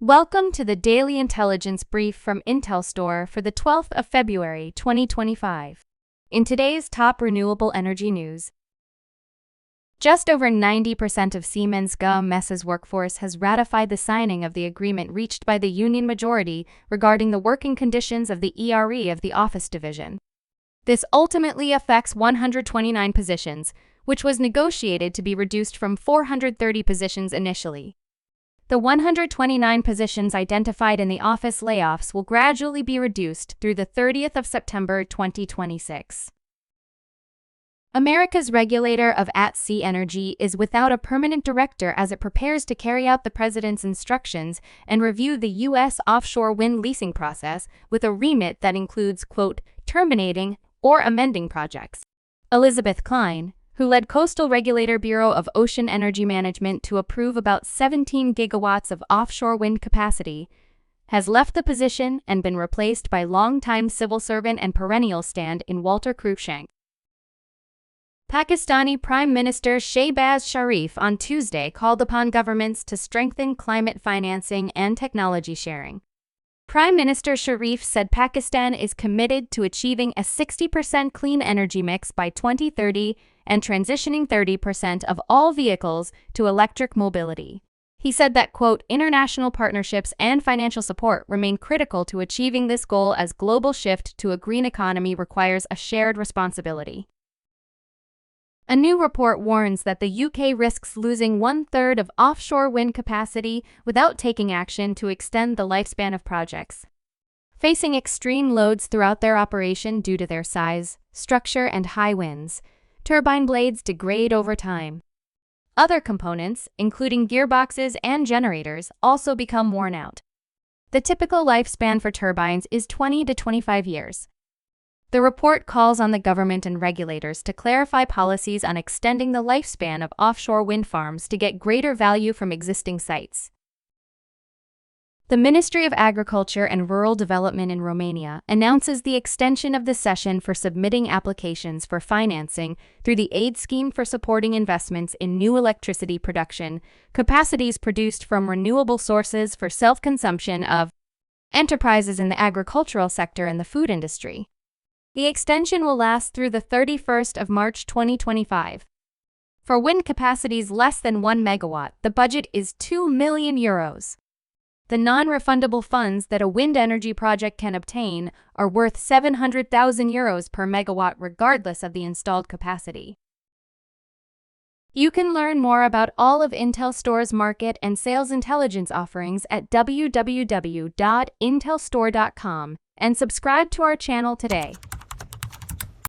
Welcome to the Daily Intelligence Brief from IntelStor for the 12th of February, 2025. In today's top renewable energy news, just over 90% of Siemens Gamesa's workforce has ratified the signing of the agreement reached by the union majority regarding the working conditions of the ERE of the office division. This ultimately affects 129 positions, which was negotiated to be reduced from 430 positions initially. The 129 positions identified in the office layoffs will gradually be reduced through the 30th of September 2026. America's regulator of at-sea energy is without a permanent director as it prepares to carry out the president's instructions and review the U.S. offshore wind leasing process with a remit that includes, quote, terminating or amending projects. Elizabeth Klein, who led Coastal Regulator Bureau of Ocean Energy Management to approve about 17 gigawatts of offshore wind capacity, has left the position and been replaced by longtime civil servant and perennial stand-in Walter Cruikshank. Pakistani Prime Minister Shehbaz Sharif on Tuesday called upon governments to strengthen climate financing and technology sharing. Prime Minister Sharif said Pakistan is committed to achieving a 60% clean energy mix by 2030 and transitioning 30% of all vehicles to electric mobility. He said that, quote, international partnerships and financial support remain critical to achieving this goal as global shift to a green economy requires a shared responsibility. A new report warns that the UK risks losing one-third of offshore wind capacity without taking action to extend the lifespan of projects. Facing extreme loads throughout their operation due to their size, structure, and high winds, turbine blades degrade over time. Other components, including gearboxes and generators, also become worn out. The typical lifespan for turbines is 20 to 25 years. The report calls on the government and regulators to clarify policies on extending the lifespan of offshore wind farms to get greater value from existing sites. The Ministry of Agriculture and Rural Development in Romania announces the extension of the session for submitting applications for financing through the aid scheme for supporting investments in new electricity production, capacities produced from renewable sources for self-consumption of enterprises in the agricultural sector and the food industry. The extension will last through the 31st of March 2025. For wind capacities less than 1 megawatt, the budget is €2 million. The non-refundable funds that a wind energy project can obtain are worth €700,000 per megawatt regardless of the installed capacity. You can learn more about all of IntelStor's market and sales intelligence offerings at www.intelstor.com and subscribe to our channel today.